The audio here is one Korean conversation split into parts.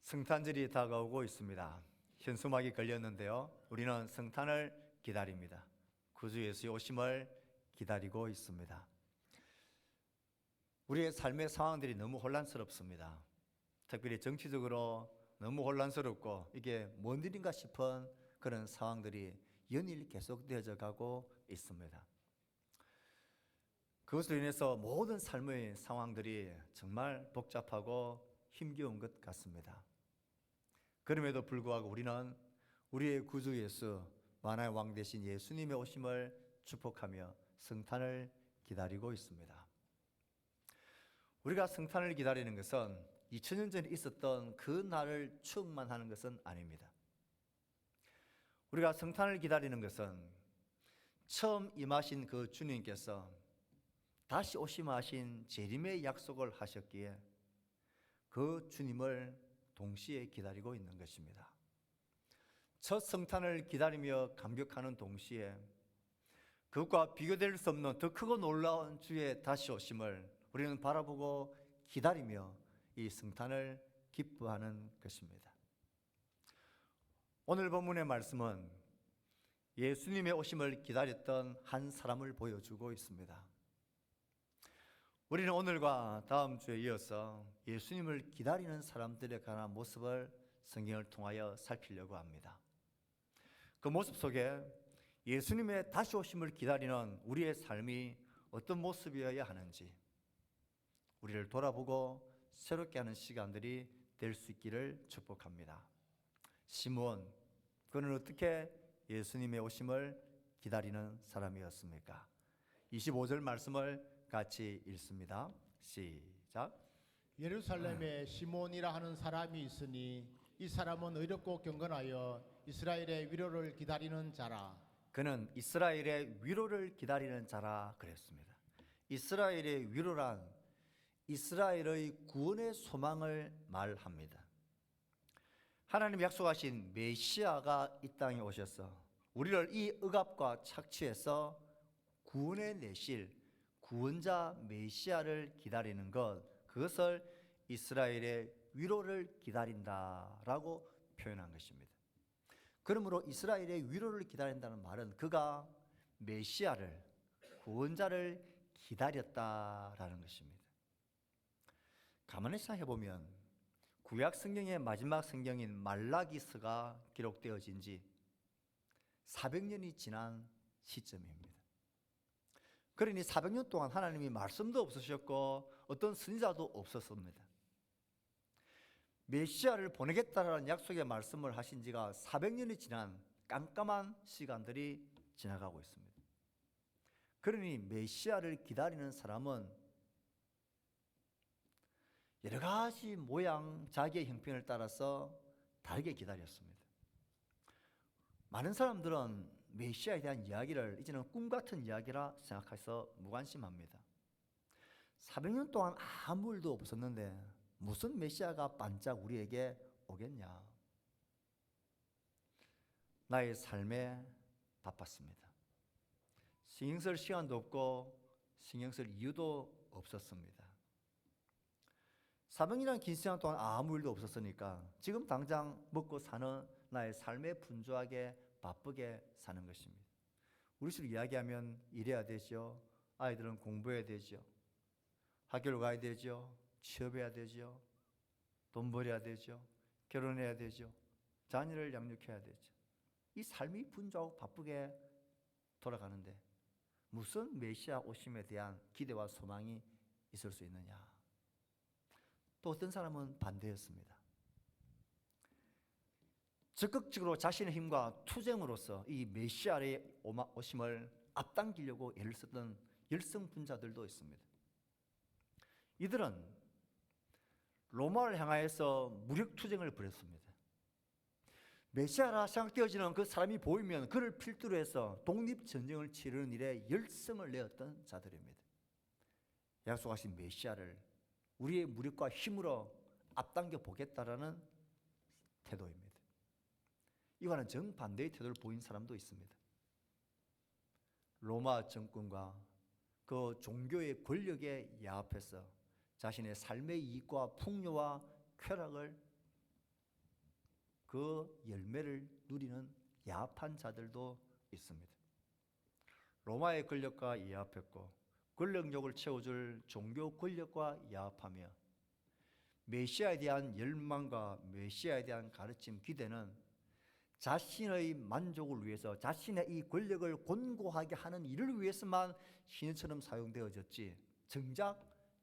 성탄절이 다가오고 있습니다. 현수막이 걸렸는데요. 우리는 성탄을 기다립니다. 구주 예수의 오심을 기다리고 있습니다. 우리의 삶의 상황들이 너무 혼란스럽습니다. 특별히 정치적으로 너무 혼란스럽고 이게 뭔 일인가 싶은 그런 상황들이 연일 계속되어져 가고 있습니다. 그것으로 인해서 모든 삶의 상황들이 정말 복잡하고 힘겨운 것 같습니다. 그럼에도 불구하고 우리는 우리의 구주 예수, 만화의 왕 되신 예수님의 오심을 축복하며 성탄을 기다리고 있습니다. 우리가 성탄을 기다리는 것은 2000년 전에 있었던 그 날을 추억만 하는 것은 아닙니다. 우리가 성탄을 기다리는 것은 처음 임하신 그 주님께서 다시 오시마 하신 재림의 약속을 하셨기에 그 주님을 동시에 기다리고 있는 것입니다. 첫 성탄을 기다리며 감격하는 동시에 그것과 비교될 수 없는 더 크고 놀라운 주의 다시 오심을 우리는 바라보고 기다리며 이 성탄을 기뻐하는 것입니다. 오늘 본문의 말씀은 예수님의 오심을 기다렸던 한 사람을 보여주고 있습니다. 우리는 오늘과 다음 주에 이어서 예수님을 기다리는 사람들에 관한 모습을 성경을 통하여 살피려고 합니다. 그 모습 속에 예수님의 다시 오심을 기다리는 우리의 삶이 어떤 모습이어야 하는지 우리를 돌아보고 새롭게 하는 시간들이 될 수 있기를 축복합니다. 시므온, 그는 어떻게 예수님의 오심을 기다리는 사람이었습니까? 25절 말씀을 같이 읽습니다. 시작. 예루살렘에 시몬이라 하는 사람이 있으니 이 사람은 의롭고 경건하여 이스라엘의 위로를 기다리는 자라. 그는 이스라엘의 위로를 기다리는 자라 그랬습니다. 이스라엘의 위로란 이스라엘의 구원의 소망을 말합니다. 하나님 약속하신 메시아가 이 땅에 오셔서 우리를 이 억압과 착취에서 구원해 내실 구원자 메시아를 기다리는 것, 그것을 이스라엘의 위로를 기다린다라고 표현한 것입니다. 그러므로 이스라엘의 위로를 기다린다는 말은 그가 메시아를, 구원자를 기다렸다라는 것입니다. 가만히 생각해 보면 구약 성경의 마지막 성경인 말라기서가 기록되어진 지 400년이 지난 시점입니다. 그러니 400년 동안 하나님이 말씀도 없으셨고 어떤 선지자도 없었습니다. 메시아를 보내겠다라는 약속의 말씀을 하신 지가 400년이 지난 깜깜한 시간들이 지나가고 있습니다. 그러니 메시아를 기다리는 사람은 여러 가지 모양, 자기의 형편을 따라서 다르게 기다렸습니다. 많은 사람들은 메시아에 대한 이야기를 이제는 꿈같은 이야기라 생각해서 무관심합니다. 400년 동안 아무 일도 없었는데 무슨 메시아가 반짝 우리에게 오겠냐. 나의 삶에 바빴습니다. 신경 쓸 시간도 없고 신경 쓸 이유도 없었습니다. 400년이라는 긴 시간 동안 아무 일도 없었으니까 지금 당장 먹고 사는 나의 삶에 분주하게 바쁘게 사는 것입니다. 우리식으로 이야기하면 일해야 되죠. 아이들은 공부해야 되죠. 학교를 가야 되죠. 취업해야 되죠. 돈 벌어야 되죠. 결혼해야 되죠. 자녀를 양육해야 되죠. 이 삶이 분주하고 바쁘게 돌아가는데 무슨 메시아 오심에 대한 기대와 소망이 있을 수 있느냐. 또 어떤 사람은 반대였습니다. 적극적으로 자신의 힘과 투쟁으로서 이 메시아의 오심을 앞당기려고 애를 쓰던 열성분자들도 있습니다. 이들은 로마를 향하여서 무력투쟁을 벌였습니다. 메시아라 생각되어지는 그 사람이 보이면 그를 필두로 해서 독립전쟁을 치르는 일에 열성을 내었던 자들입니다. 약속하신 메시아를 우리의 무력과 힘으로 앞당겨 보겠다라는 태도입니다. 이와는 정반대의 태도를 보인 사람도 있습니다. 로마 정권과 그 종교의 권력에 야합해서 자신의 삶의 이익과 풍요와 쾌락을 그 열매를 누리는 야합한 자들도 있습니다. 로마의 권력과 야합했고 권력욕을 채워줄 종교 권력과 야합하며 메시아에 대한 열망과 메시아에 대한 가르침, 기대는 자신의 만족을 위해서 자신의 이 권력을 곤고하게 하는 일을 위해서만 신처럼 사용되어졌지 정작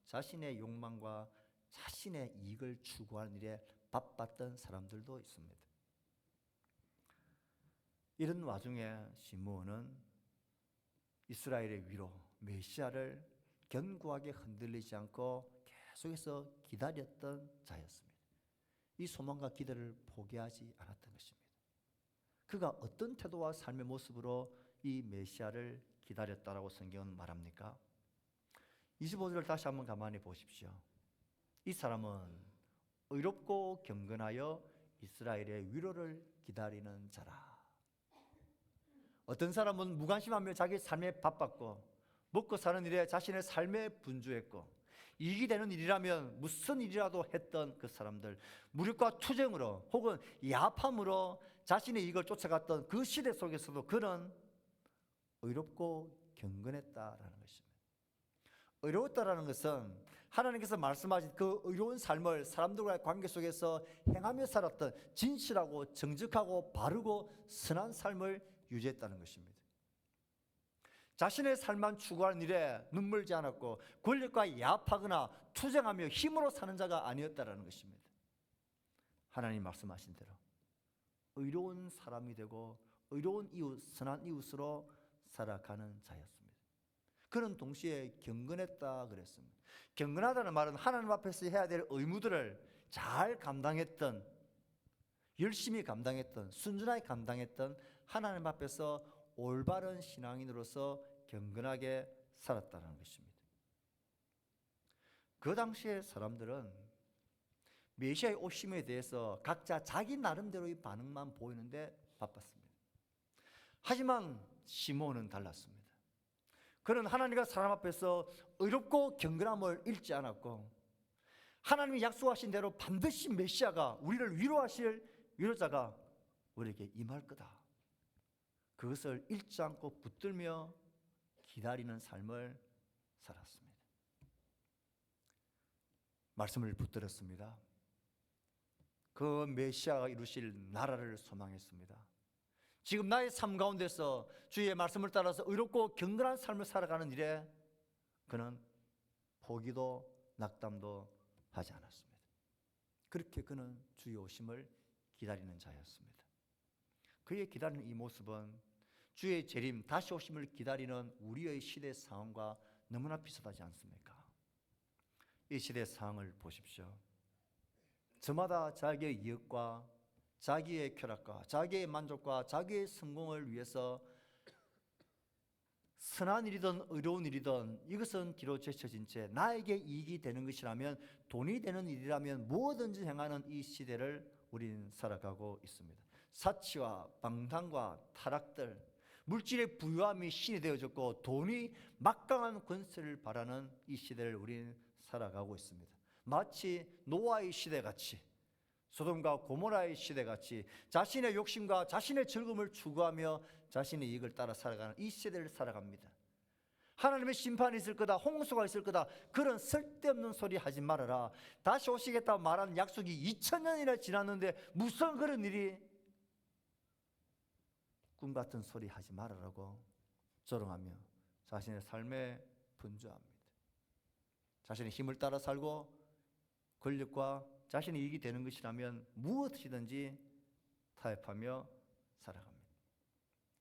자신의 욕망과 자신의 이익을 추구하는 일에 바빴던 사람들도 있습니다. 이런 와중에 시므온은 이스라엘의 위로 메시아를 견고하게 흔들리지 않고 계속해서 기다렸던 자였습니다. 이 소망과 기대를 포기하지 않았던 것입니다. 그가 어떤 태도와 삶의 모습으로 이 메시아를 기다렸다라고 성경은 말합니까? 25절을 다시 한번 가만히 보십시오. 이 사람은 의롭고 경건하여 이스라엘의 위로를 기다리는 자라. 어떤 사람은 무관심하며 자기 삶에 바빴고 먹고 사는 일에 자신의 삶에 분주했고 이익이 되는 일이라면 무슨 일이라도 했던 그 사람들, 무력과 투쟁으로 혹은 야합함으로 자신의 이익을 쫓아갔던 그 시대 속에서도 그는 의롭고 경건했다라는 것입니다. 의로웠다라는 것은 하나님께서 말씀하신 그 의로운 삶을 사람들과의 관계 속에서 행하며 살았던 진실하고 정직하고 바르고 선한 삶을 유지했다는 것입니다. 자신의 삶만 추구하는 일에 눈물지 않았고 권력과 야합하거나 투쟁하며 힘으로 사는 자가 아니었다라는 것입니다. 하나님 말씀하신 대로 의로운 사람이 되고 의로운 이웃, 선한 이웃으로 살아가는 자였습니다. 그는 동시에 경건했다 그랬습니다. 경건하다는 말은 하나님 앞에서 해야 될 의무들을 잘 감당했던, 열심히 감당했던, 순전하게 감당했던 하나님 앞에서 올바른 신앙인으로서 경건하게 살았다는 것입니다. 그 당시의 사람들은 메시아의 오심에 대해서 각자 자기 나름대로의 반응만 보이는데 바빴습니다. 하지만 시므온은 달랐습니다. 그는 하나님과 사람 앞에서 의롭고 경건함을 잃지 않았고 하나님이 약속하신 대로 반드시 메시아가 우리를 위로하실 위로자가 우리에게 임할 거다. 그것을 잃지 않고 붙들며 기다리는 삶을 살았습니다. 말씀을 붙들었습니다. 그 메시아가 이루실 나라를 소망했습니다. 지금 나의 삶 가운데서 주의 말씀을 따라서 의롭고 경건한 삶을 살아가는 일에 그는 포기도 낙담도 하지 않았습니다. 그렇게 그는 주의 오심을 기다리는 자였습니다. 그의 기다리는 이 모습은 주의 재림, 다시 오심을 기다리는 우리의 시대 상황과 너무나 비슷하지 않습니까? 이 시대 상황을 보십시오. 저마다 자기의 이익과 자기의 쾌락과 자기의 만족과 자기의 성공을 위해서 선한 일이든 의로운 일이든 이것은 뒤로 제쳐진 채 나에게 이익이 되는 것이라면, 돈이 되는 일이라면 무엇든지 행하는 이 시대를 우리는 살아가고 있습니다. 사치와 방탕과 타락들, 물질의 부유함이 신이 되어졌고 돈이 막강한 권세를 바라는 이 시대를 우리는 살아가고 있습니다. 마치 노아의 시대같이, 소돔과 고모라의 시대같이 자신의 욕심과 자신의 즐거움을 추구하며 자신의 이익을 따라 살아가는 이 시대를 살아갑니다. 하나님의 심판이 있을 거다, 홍수가 있을 거다, 그런 쓸데없는 소리 하지 말아라. 다시 오시겠다고 말한 약속이 2000년이나 지났는데 무슨 그런 일이, 꿈같은 소리 하지 말아라고 조롱하며 자신의 삶에 분주합니다. 자신의 힘을 따라 살고 권력과 자신의 이익이 되는 것이라면 무엇이든지 타협하며 살아갑니다.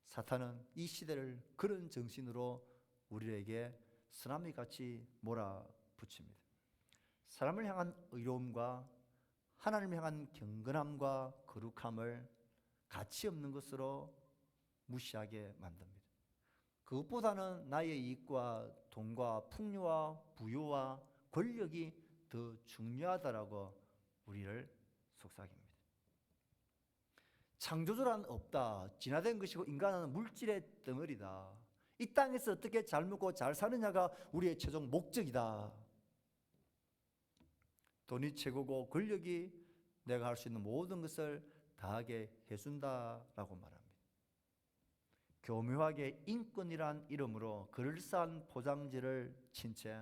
사탄은 이 시대를 그런 정신으로 우리에게 쓰나미같이 몰아붙입니다. 사람을 향한 의로움과 하나님을 향한 경건함과 거룩함을 가치 없는 것으로 무시하게 만듭니다. 그것보다는 나의 이익과 돈과 풍요와 부유와 권력이 더 중요하다라고 우리를 속삭입니다. 창조주란 없다. 진화된 것이고 인간은 물질의 덩어리다. 이 땅에서 어떻게 잘 먹고 잘 사느냐가 우리의 최종 목적이다. 돈이 최고고 권력이 내가 할 수 있는 모든 것을 다 다하게 해준다라고 말합니다. 교묘하게 인권이란 이름으로 그럴싸한 포장지를 친 채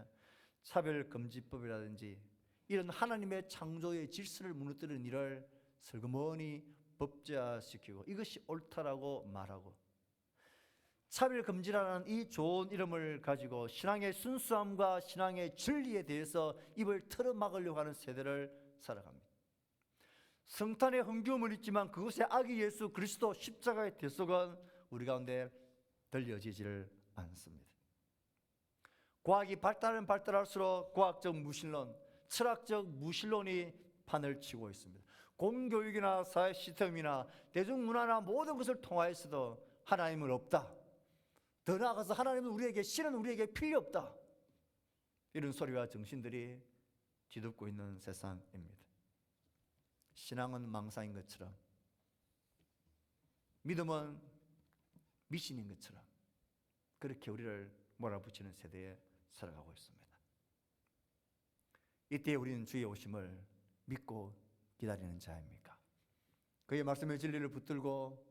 차별금지법이라든지 이런 하나님의 창조의 질서를 무너뜨리는 일을 슬그머니 법제화시키고 이것이 옳다라고 말하고, 차별금지라는 이 좋은 이름을 가지고 신앙의 순수함과 신앙의 진리에 대해서 입을 틀어막으려고 하는 세대를 살아갑니다. 성탄의 흥겨움은 있지만 그것의 아기 예수 그리스도 십자가의 대속은 우리 가운데 들려지지를 않습니다. 과학이 발달하면 발달할수록 과학적 무신론, 철학적 무신론이 판을 치고 있습니다. 공교육이나 사회 시스템이나 대중문화나 모든 것을 통하여서도 하나님은 없다. 더 나아가서 하나님은 우리에게 실은 우리에게 필요 없다. 이런 소리와 정신들이 뒤덮고 있는 세상입니다. 신앙은 망상인 것처럼, 믿음은 미신인 것처럼 그렇게 우리를 몰아붙이는 세대에 살아가고 있습니다. 이때 우리는 주의 오심을 믿고 기다리는 자입니까? 그의 말씀의 진리를 붙들고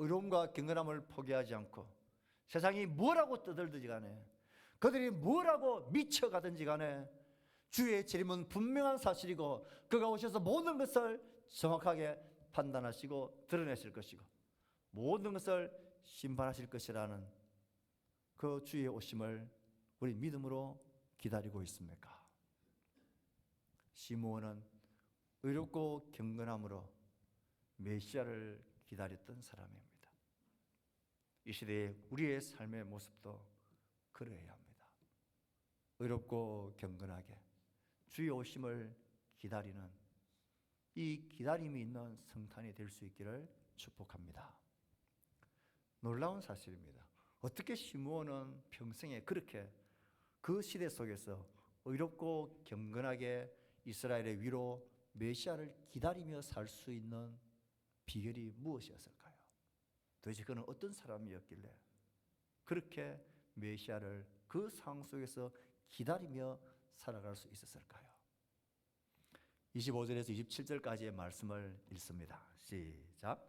의로움과 경건함을 포기하지 않고 세상이 뭐라고 떠들든지 간에, 그들이 뭐라고 미쳐가든지 간에 주의 재림은 분명한 사실이고 그가 오셔서 모든 것을 정확하게 판단하시고 드러내실 것이고 모든 것을 심판하실 것이라는 그 주의 오심을 우리 믿음으로 기다리고 있습니까? 시므온은 의롭고 경건함으로 메시아를 기다렸던 사람입니다. 이 시대에 우리의 삶의 모습도 그러해야 합니다. 의롭고 경건하게 주의 오심을 기다리는 이 기다림이 있는 성탄이 될 수 있기를 축복합니다. 놀라운 사실입니다. 어떻게 시므온은 평생에 그렇게 그 시대 속에서 의롭고 경건하게 이스라엘의 위로 메시아를 기다리며 살 수 있는 비결이 무엇이었을까요? 도대체 그는 어떤 사람이었길래 그렇게 메시아를 그 상황 속에서 기다리며 살아갈 수 있었을까요? 25절에서 27절까지의 말씀을 읽습니다. 시작.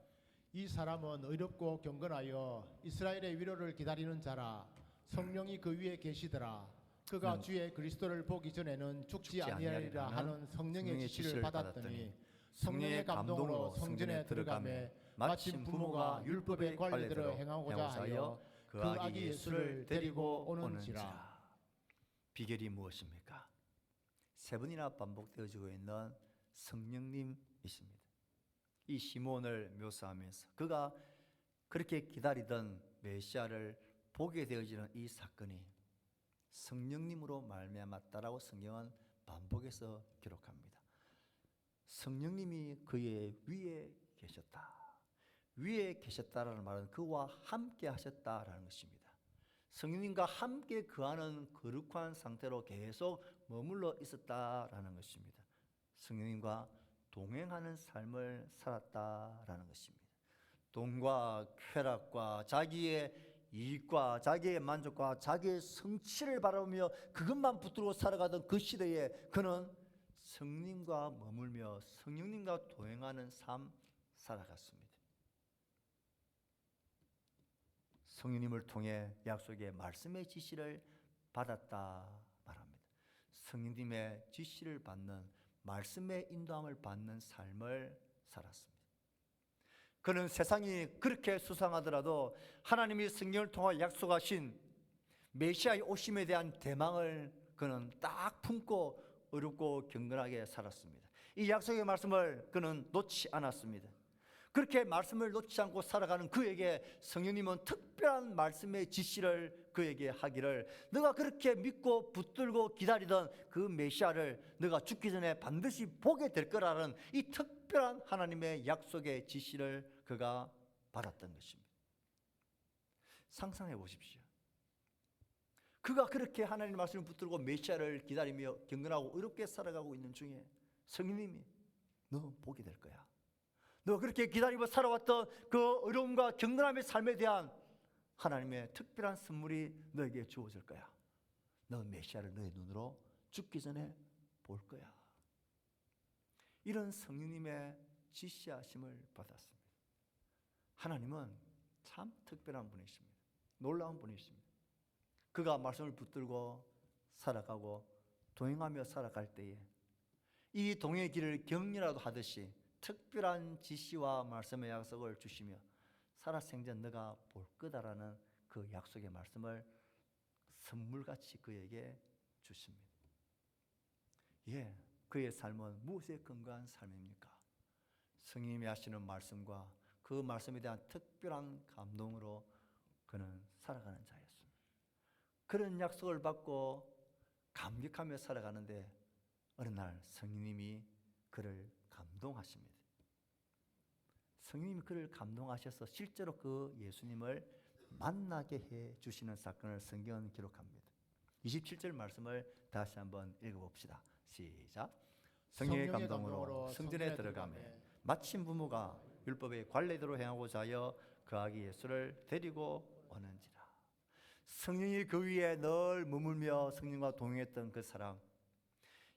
이 사람은 의롭고 경건하여 이스라엘의 위로를 기다리는 자라. 성령이 그 위에 계시더라. 그가 주의 그리스도를 보기 전에는 죽지 아니하리라 하는 성령의 지시를 받았더니 성령의 감동으로 성전에 들어가매 마침 부모가 율법의 관례대로 행하고자 하여 그 아기 예수를 데리고 오는지라. 비결이 무엇입니까? 세 번이나 반복되어지고 있는 성령님이십니다. 이 시므온을 묘사하면서 그가 그렇게 기다리던 메시아를 보게 되어지는 이 사건이 성령님으로 말미암았다라고 성경은 반복해서 기록합니다. 성령님이 그의 위에 계셨다. 위에 계셨다라는 말은 그와 함께 하셨다라는 것입니다. 성령님과 함께 거하는 거룩한 상태로 계속 머물러 있었다라는 것입니다. 성령님과 동행하는 삶을 살았다라는 것입니다. 돈과 쾌락과 자기의 이익과 자기의 만족과 자기의 성취를 바라보며 그것만 붙들고 살아가던 그 시대에 그는 성령님과 머물며 성령님과 동행하는 삶 살아갔습니다. 성령님을 통해 약속의 말씀의 지시를 받았다 말합니다. 성령님의 지시를 받는 말씀의 인도함을 받는 삶을 살았습니다. 그는 세상이 그렇게 수상하더라도 하나님이 성령을 통해 약속하신 메시아의 오심에 대한 대망을 그는 딱 품고 의롭고 경건하게 살았습니다. 이 약속의 말씀을 그는 놓지 않았습니다. 그렇게 말씀을 놓지 않고 살아가는 그에게 성령님은 특별한 말씀의 지시를 그에게 하기를, 너가 그렇게 믿고 붙들고 기다리던 그 메시아를 너가 죽기 전에 반드시 보게 될 거라는 이 특별한 하나님의 약속의 지시를 그가 받았던 것입니다. 상상해 보십시오. 그가 그렇게 하나님의 말씀을 붙들고 메시아를 기다리며 경건하고 의롭게 살아가고 있는 중에 성령님이 너 보게 될 거야. 너 그렇게 기다리며 살아왔던 그 어려움과 경건함의 삶에 대한 하나님의 특별한 선물이 너에게 주어질 거야. 너 메시아를 너의 눈으로 죽기 전에 볼 거야. 이런 성령님의 지시하심을 받았습니다. 하나님은 참 특별한 분이십니다. 놀라운 분이십니다. 그가 말씀을 붙들고 살아가고 동행하며 살아갈 때에 이 동행의 길을 격려라도 하듯이 특별한 지시와 말씀의 약속을 주시며 살아생전 너가 볼 거다라는 그 약속의 말씀을 선물같이 그에게 주십니다. 예, 그의 삶은 무엇에 근거한 삶입니까? 성령님이 하시는 말씀과 그 말씀에 대한 특별한 감동으로 그는 살아가는 자였습니다. 그런 약속을 받고 감격하며 살아가는데 어느 날 성령님이 그를 감동하십니다. 성령님이 그를 감동하셔서 실제로 그 예수님을 만나게 해 주시는 사건을 성경은 기록합니다. 27절 말씀을 다시 한번 읽어봅시다. 시작. 성령의 감동으로 성전에 들어가며 마침 부모가 율법의 관례대로 행하고자 하여 그 아기 예수를 데리고 오는지라. 성령이 그 위에 늘 머물며 성령과 동행했던 그 사람,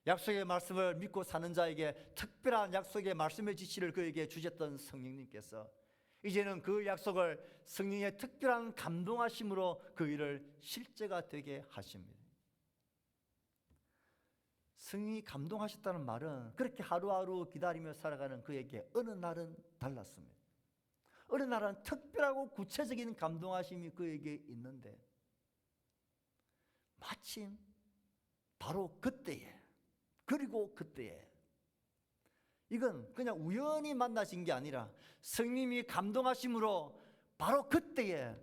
약속의 말씀을 믿고 사는 자에게 특별한 약속의 말씀의 지시를 그에게 주셨던 성령님께서 이제는 그 약속을 성령의 특별한 감동하심으로 그 일을 실제가 되게 하십니다. 성령이 감동하셨다는 말은 그렇게 하루하루 기다리며 살아가는 그에게 어느 날은 달랐습니다. 어느 날은 특별하고 구체적인 감동하심이 그에게 있는데 마침 바로 그때에, 그리고 그때에, 이건 그냥 우연히 만나신 게 아니라 성령님이 감동하심으로 바로 그때에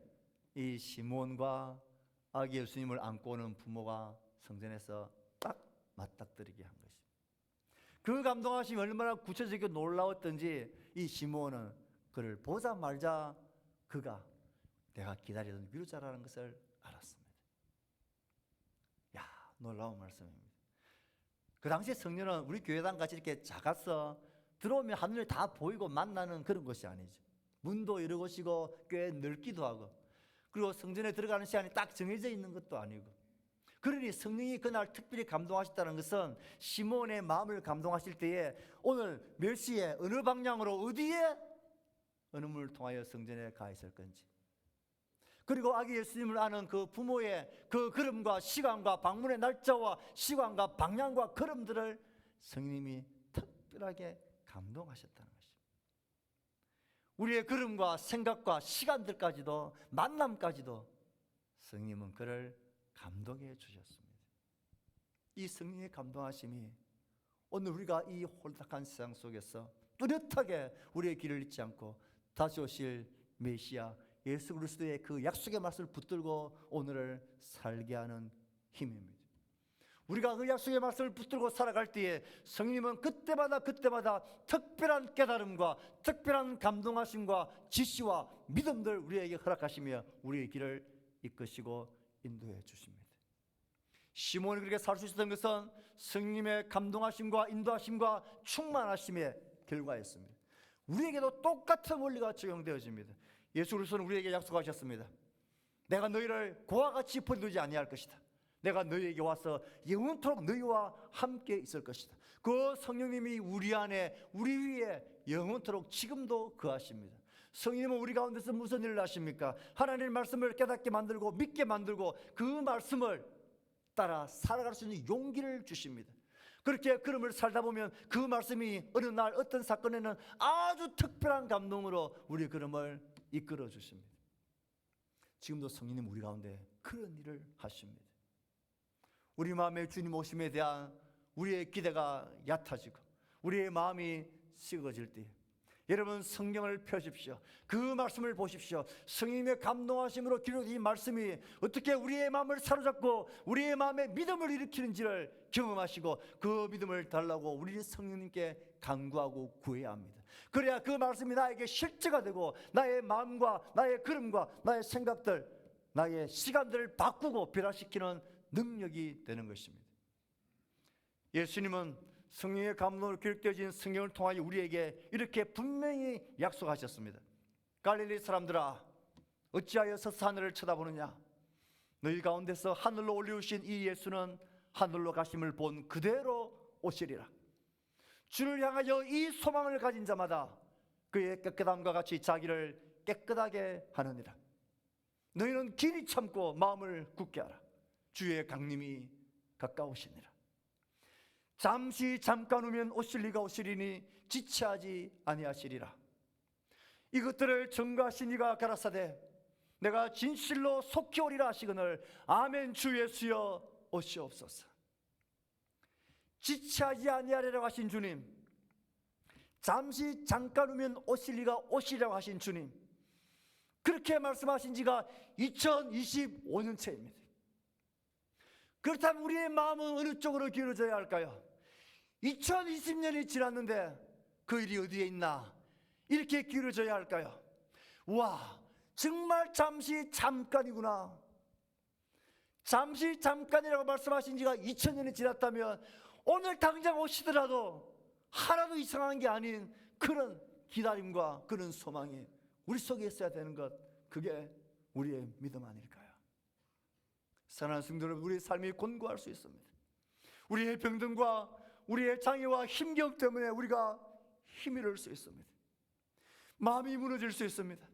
이 시몬과 아기 예수님을 안고 오는 부모가 성전에서 딱 맞닥뜨리게 한 것입니다. 그 감동하심이 얼마나 구체적이고 놀라웠던지 이 시몬은 그를 보자마자 그가 내가 기다리던 위로자라는 것을 알았습니다. 야, 놀라운 말씀입니다. 그 당시에 성전은 우리 교회당 같이 이렇게 작아서 들어오면 하늘이 다 보이고 만나는 그런 것이 아니죠. 문도 여러 곳이고 꽤 넓기도 하고, 그리고 성전에 들어가는 시간이 딱 정해져 있는 것도 아니고, 그러니 성령이 그날 특별히 감동하셨다는 것은 시몬의 마음을 감동하실 때에 오늘 몇 시에 어느 방향으로 어디에 어느 문을 통하여 성전에 가 있을 건지, 그리고 아기 예수님을 아는 그 부모의 그 걸음과 시간과 방문의 날짜와 시간과 방향과 걸음들을 성령님이 특별하게 감동하셨다는 것입니다. 우리의 걸음과 생각과 시간들까지도, 만남까지도 성령님은 그를 감동해 주셨습니다. 이 성령의 감동하심이 오늘 우리가 이 혼탁한 세상 속에서 뚜렷하게 우리의 길을 잊지 않고 다시 오실 메시아 예수 그리스도의 그 약속의 말씀을 붙들고 오늘을 살게 하는 힘입니다. 우리가 그 약속의 말씀을 붙들고 살아갈 때에 성령님은 그때마다 특별한 깨달음과 특별한 감동하심과 지시와 믿음들 우리에게 허락하시며 우리의 길을 이끄시고 인도해 주십니다. 시몬이 그렇게 살 수 있었던 것은 성령님의 감동하심과 인도하심과 충만하심의 결과였습니다. 우리에게도 똑같은 원리가 적용되어집니다. 예수 그리스도는 우리에게 약속하셨습니다. 내가 너희를 고와 같이 버리지 아니할 것이다. 내가 너희에게 와서 영원토록 너희와 함께 있을 것이다. 그 성령님이 우리 안에, 우리 위에 영원토록 지금도 거하십니다. 성령님은 우리 가운데서 무슨 일을 하십니까? 하나님의 말씀을 깨닫게 만들고 믿게 만들고 그 말씀을 따라 살아갈 수 있는 용기를 주십니다. 그렇게 걸음을 살다 보면 그 말씀이 어느 날 어떤 사건에는 아주 특별한 감동으로 우리 걸음을 이끌어 주십니다. 지금도 성령님 우리 가운데 그런 일을 하십니다. 우리 마음의 주님 오심에 대한 우리의 기대가 얕아지고 우리의 마음이 식어질 때 여러분 성경을 펴십시오. 그 말씀을 보십시오. 성령님의 감동하심으로 기록된 이 말씀이 어떻게 우리의 마음을 사로잡고 우리의 마음에 믿음을 일으키는지를 경험하시고 그 믿음을 달라고 우리 성령님께 간구하고 구해야 합니다. 그래야 그 말씀이 나에게 실제가 되고 나의 마음과 나의 걸음과 나의 생각들, 나의 시간들을 바꾸고 변화시키는 능력이 되는 것입니다. 예수님은 성령의 감동으로 기록되어진 성경을 통하여 우리에게 이렇게 분명히 약속하셨습니다. 갈릴리 사람들아, 어찌하여 서서 하늘을 쳐다보느냐? 너희 가운데서 하늘로 올리우신 이 예수는 하늘로 가심을 본 그대로 오시리라. 주를 향하여 이 소망을 가진 자마다 그의 깨끗함과 같이 자기를 깨끗하게 하느니라. 너희는 길이 참고 마음을 굳게 하라. 주의 강림이 가까우시니라. 잠시 잠깐 후면 오실 리가 오시리니 지체하지 아니하시리라. 이것들을 전가하신 이가 가라사대 내가 진실로 속히 오리라 하시거늘 아멘. 주 예수여 오시옵소서. 지체하지 아니하리라고 하신 주님, 잠시 잠깐 후면 오실 리가 오시리라고 하신 주님, 그렇게 말씀하신 지가 2025년째입니다. 그렇다면 우리의 마음은 어느 쪽으로 기울어져야 할까요? 2020년이 지났는데 그 일이 어디에 있나? 이렇게 기울어져야 할까요? 와, 정말 잠시 잠깐이구나. 잠시 잠깐이라고 말씀하신 지가 2000년이 지났다면 오늘 당장 오시더라도 하나도 이상한 게 아닌 그런 기다림과 그런 소망이 우리 속에 있어야 되는 것, 그게 우리의 믿음 아닐까요? 사랑하는 성도 여러분, 우리의 삶이 곤고할 수 있습니다. 우리의 병든과 우리의 장애와 힘경 때문에 우리가 힘이 잃을 수 있습니다. 마음이 무너질 수 있습니다.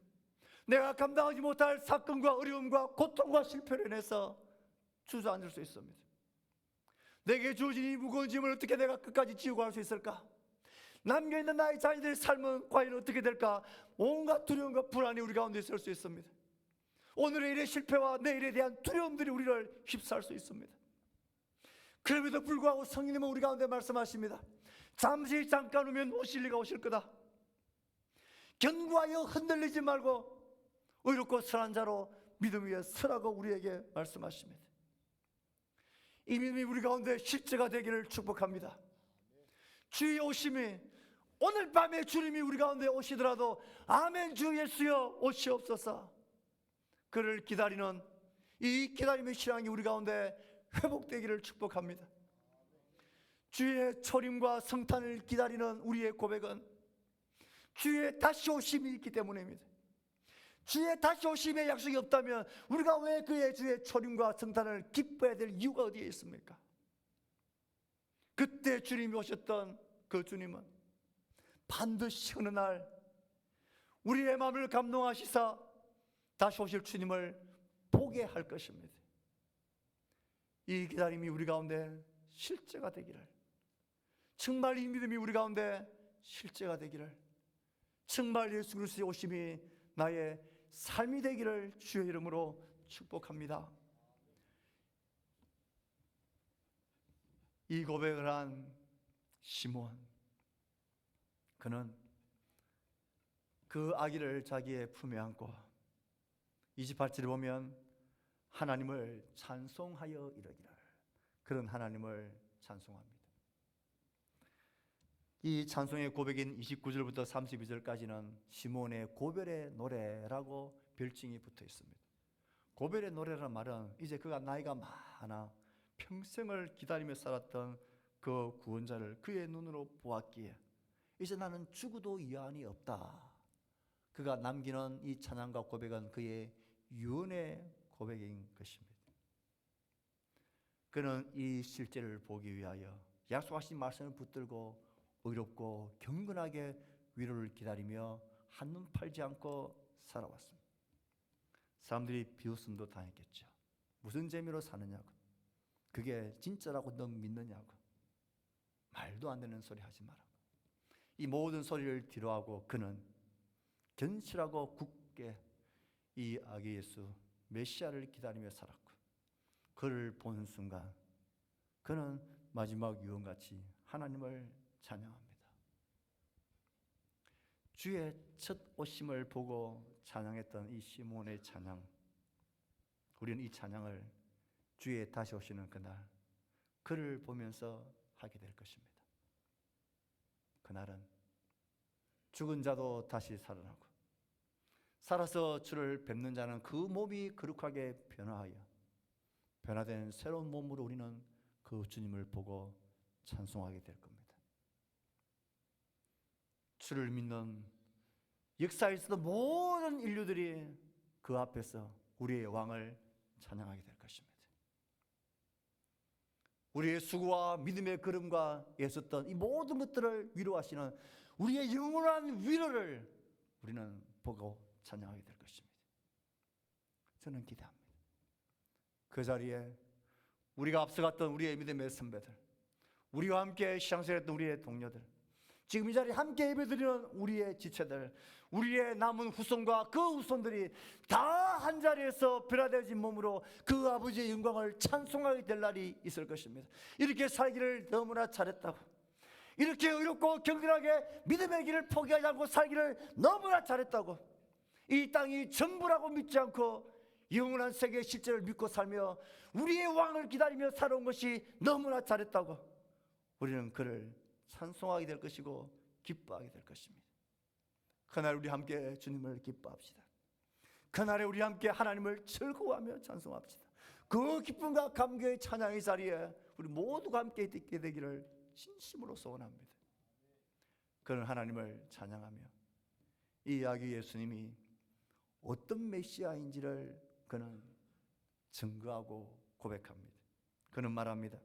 내가 감당하지 못할 사건과 어려움과 고통과 실패로 인해서 주저앉을 수 있습니다. 내게 주어진 이 무거운 짐을 어떻게 내가 끝까지 지고 갈 수 있을까? 남겨있는 나의 자녀들의 삶은 과연 어떻게 될까? 온갖 두려움과 불안이 우리 가운데 있을 수 있습니다. 오늘의 일의 실패와 내일에 대한 두려움들이 우리를 휩싸일 수 있습니다. 그럼에도 불구하고 성령님은 우리 가운데 말씀하십니다. 잠시 잠깐 후면 오실 리가 오실 거다. 견고하여 흔들리지 말고 의롭고 선한 자로 믿음 위에 서라고 우리에게 말씀하십니다. 이 믿음이 우리 가운데 실제가 되기를 축복합니다. 주의 오심이, 오늘 밤에 주님이 우리 가운데 오시더라도 아멘. 주 예수여 오시옵소서. 그를 기다리는 이 기다림의 신앙이 우리 가운데 회복되기를 축복합니다. 주의 초림과 성탄을 기다리는 우리의 고백은 주의 다시 오심이 있기 때문입니다. 주의 다시 오심의 약속이 없다면 우리가 왜 그의 주의 초림과 성탄을 기뻐해야 될 이유가 어디에 있습니까? 그때 주님이 오셨던 그 주님은 반드시 어느 날 우리의 마음을 감동하시사 다시 오실 주님을 보게 할 것입니다. 이 기다림이 우리 가운데 실제가 되기를, 정말 이 믿음이 우리 가운데 실제가 되기를, 정말 예수 그리스도의 오심이 나의 삶이 되기를 주의 이름으로 축복합니다. 이 고백을 한 시므온, 그는 그 아기를 자기의 품에 안고 28절에 보면 하나님을 찬송하여 이르기를, 그런 하나님을 찬송합니다. 이 찬송의 고백인 29절부터 32절까지는 시므온의 고별의 노래라고 별칭이 붙어 있습니다. 고별의 노래라는 말은 이제 그가 나이가 많아 평생을 기다리며 살았던 그 구원자를 그의 눈으로 보았기에 이제 나는 죽어도 여한이 없다. 그가 남기는 이 찬양과 고백은 그의 유언의 고백인 것입니다. 그는 이 실제를 보기 위하여 약속하신 말씀을 붙들고 의롭고 경건하게 위로를 기다리며 한눈 팔지 않고 살아왔습니다. 사람들이 비웃음도 당했겠죠. 무슨 재미로 사느냐고, 그게 진짜라고 너 믿느냐고, 말도 안 되는 소리 하지 마라고. 이 모든 소리를 뒤로하고 그는 견실하고 굳게 이 아기 예수 메시아를 기다리며 살았고, 그를 보는 순간 그는 마지막 유언같이 하나님을 찬양합니다. 주의 첫 오심을 보고 찬양했던 이 시므온의 찬양, 우리는 이 찬양을 주의 다시 오시는 그날 그를 보면서 하게 될 것입니다. 그날은 죽은 자도 다시 살아나고 살아서 주를 뵙는 자는 그 몸이 거룩하게 변화하여 변화된 새로운 몸으로 우리는 그 주님을 보고 찬송하게 될 겁니다. 주를 믿는 역사에 있어도 모든 인류들이 그 앞에서 우리의 왕을 찬양하게 될 것입니다. 우리의 수고와 믿음의 걸음과 애썼던 이 모든 것들을 위로하시는 우리의 영원한 위로를 우리는 보고 찬양하게 될 것입니다. 저는 기대합니다. 그 자리에 우리가 앞서갔던 우리의 믿음의 선배들, 우리와 함께 신앙생활했던 우리의 동료들, 지금 이 자리에 함께 예배드리는 우리의 지체들, 우리의 남은 후손과 그 후손들이 다 한 자리에서 변화되어진 몸으로 그 아버지의 영광을 찬송하게 될 날이 있을 것입니다. 이렇게 살기를 너무나 잘했다고, 이렇게 의롭고 경건하게 믿음의 길을 포기하지 않고 살기를 너무나 잘했다고, 이 땅이 전부라고 믿지 않고 영원한 세계의 실제를 믿고 살며 우리의 왕을 기다리며 살아온 것이 너무나 잘했다고 우리는 그를 찬송하게 될 것이고 기뻐하게 될 것입니다. 그날 우리 함께 주님을 기뻐합시다. 그날에 우리 함께 하나님을 즐거워하며 찬송합시다. 그 기쁨과 감격의 찬양의 자리에 우리 모두가 함께 있게 되기를 진심으로 소원합니다. 그는 하나님을 찬양하며 이 아기 예수님이 어떤 메시아인지를 그는 증거하고 고백합니다. 그는 말합니다.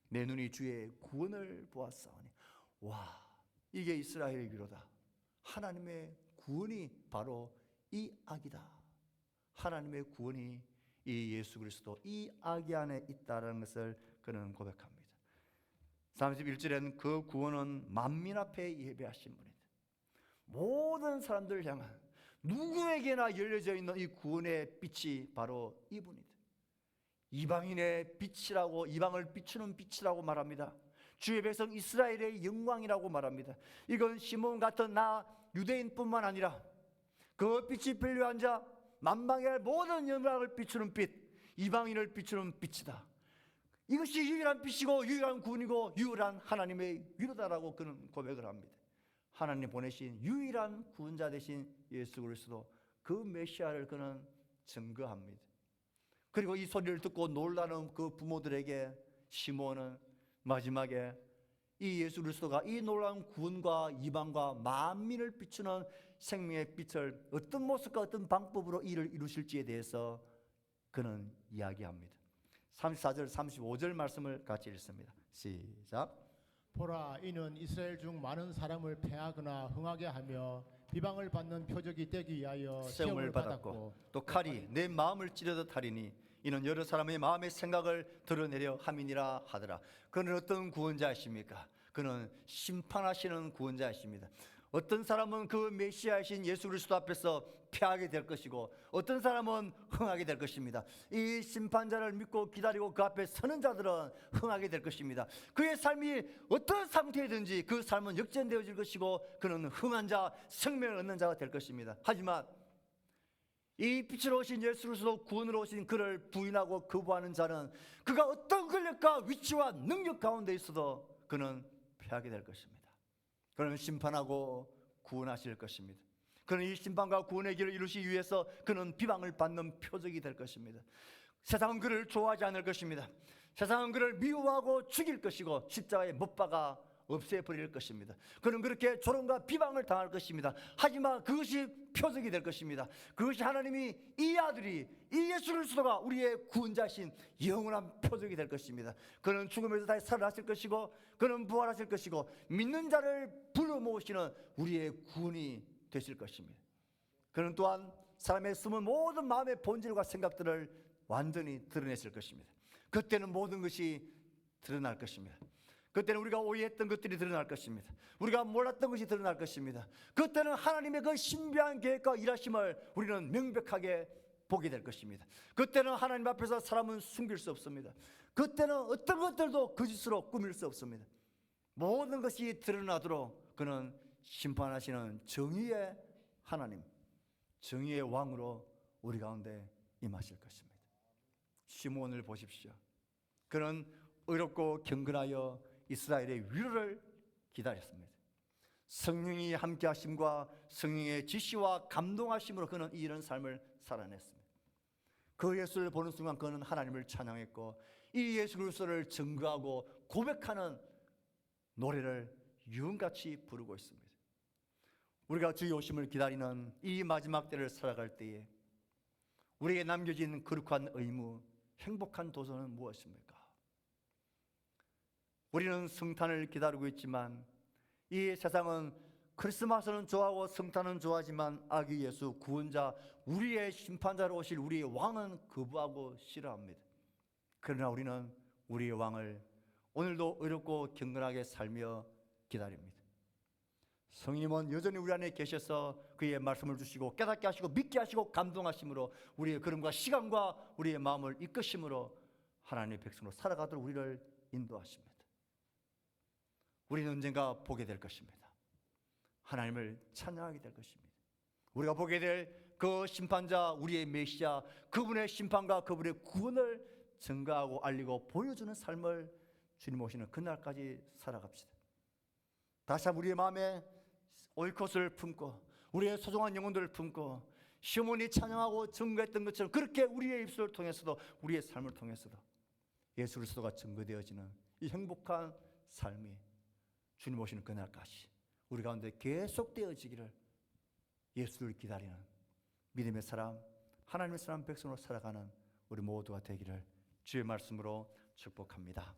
내 눈이 주의 구원을 보았사오니, 와, 이게 이스라엘의 위로다. 하나님의 구원이 바로 이 아기다. 하나님의 구원이 이 예수 그리스도 이 아기 안에 있다는 것을 그는 고백합니다. 31절에는 그 구원은 만민 앞에 예배하신 분이다. 모든 사람들을 향한 누구에게나 열려져 있는 이 구원의 빛이 바로 이분이다. 이방인의 빛이라고, 이방을 비추는 빛이라고 말합니다. 주의 백성 이스라엘의 영광이라고 말합니다. 이건 시몬 같은 나 유대인뿐만 아니라 그 빛이 필요한 자, 만방의 모든 영광을 비추는 빛, 이방인을 비추는 빛이다. 이것이 유일한 빛이고 유일한 구원이고 유일한 하나님의 위로다라고 그는 고백을 합니다. 하나님 보내신 유일한 구원자 되신 예수 그리스도, 그 메시아를 그는 증거합니다. 그리고 이 소리를 듣고 놀라는 그 부모들에게 시몬은 마지막에 이 예수 그리스도가 이 놀라운 구원과 이방과 만민을 비추는 생명의 빛을 어떤 모습과 어떤 방법으로 이를 이루실지에 대해서 그는 이야기합니다. 34절 35절 말씀을 같이 읽습니다. 시작. 보라, 이는 이스라엘 중 많은 사람을 패하거나 흥하게 하며 비방을 받는 표적이 되기 위하여 시험을 받았고 또 칼이 내 마음을 찌르듯 하리니 이는 여러 사람의 마음의 생각을 드러내려 함이니라 하더라. 그는 어떤 구원자이십니까? 그는 심판하시는 구원자이십니다. 어떤 사람은 그 메시아이신 예수 그리스도 앞에서 패하게 될 것이고 어떤 사람은 흥하게 될 것입니다. 이 심판자를 믿고 기다리고 그 앞에 서는 자들은 흥하게 될 것입니다. 그의 삶이 어떤 상태이든지 그 삶은 역전되어질 것이고 그는 흥한 자, 생명을 얻는 자가 될 것입니다. 하지만 이 빛으로 오신 예수 그리스도, 구원으로 오신 그를 부인하고 거부하는 자는 그가 어떤 권력과 위치와 능력 가운데 있어도 그는 패하게 될 것입니다. 그는 심판하고 구원하실 것입니다. 그는 이 심판과 구원의 길을 이루시기 위해서 그는 비방을 받는 표적이 될 것입니다. 세상은 그를 좋아하지 않을 것입니다. 세상은 그를 미워하고 죽일 것이고 십자가에 못 박아 없애버릴 것입니다. 그는 그렇게 조롱과 비방을 당할 것입니다. 하지만 그것이 표적이 될 것입니다. 그것이 하나님이 이 아들이, 이 예수 그리스도가 우리의 구원자신 영원한 표적이 될 것입니다. 그는 죽음에서 다시 살아나실 것이고 그는 부활하실 것이고 믿는 자를 불러 모으시는 우리의 구원이 되실 것입니다. 그는 또한 사람의 숨은 모든 마음의 본질과 생각들을 완전히 드러내실 것입니다. 그때는 모든 것이 드러날 것입니다. 그때는 우리가 오해했던 것들이 드러날 것입니다. 우리가 몰랐던 것이 드러날 것입니다. 그때는 하나님의 그 신비한 계획과 일하심을 우리는 명백하게 보게 될 것입니다. 그때는 하나님 앞에서 사람은 숨길 수 없습니다. 그때는 어떤 것들도 거짓으로 꾸밀 수 없습니다. 모든 것이 드러나도록 그는 심판하시는 정의의 하나님, 정의의 왕으로 우리 가운데 임하실 것입니다. 시몬을 보십시오. 그는 의롭고 경건하여 이스라엘의 위로를 기다렸습니다. 성령이 함께 하심과 성령의 지시와 감동하심으로 그는 이런 삶을 살아냈습니다. 그 예수를 보는 순간 그는 하나님을 찬양했고 이 예수 그리스도를 증거하고 고백하는 노래를 유흥같이 부르고 있습니다. 우리가 주의 오심을 기다리는 이 마지막 때를 살아갈 때에 우리에게 남겨진 거룩한 의무, 행복한 도전은 무엇입니까? 우리는 성탄을 기다리고 있지만 이 세상은 크리스마스는 좋아하고 성탄은 좋아하지만 아기 예수 구원자 우리의 심판자로 오실 우리의 왕은 거부하고 싫어합니다. 그러나 우리는 우리의 왕을 오늘도 의롭고 경건하게 살며 기다립니다. 성령님은 여전히 우리 안에 계셔서 그의 말씀을 주시고 깨닫게 하시고 믿게 하시고 감동하심으로 우리의 걸음과 시간과 우리의 마음을 이끄심으로 하나님의 백성으로 살아가도록 우리를 인도하십니다. 우리는 언젠가 보게 될 것입니다. 하나님을 찬양하게 될 것입니다. 우리가 보게 될 그 심판자 우리의 메시아 그분의 심판과 그분의 구원을 증거하고 알리고 보여주는 삶을 주님 오시는 그날까지 살아갑시다. 다시 한번 우리의 마음에 오이콧을 품고 우리의 소중한 영혼들을 품고 시몬이 찬양하고 증거했던 것처럼 그렇게 우리의 입술을 통해서도 우리의 삶을 통해서도 예수 그리스도가 증거되어지는 이 행복한 삶이 주님 오시는 그날까지 우리 가운데 계속되어지기를 예수를 기다리는 믿음의 사람 하나님의 사람 백성으로 살아가는 우리 모두가 되기를 주의 말씀으로 축복합니다.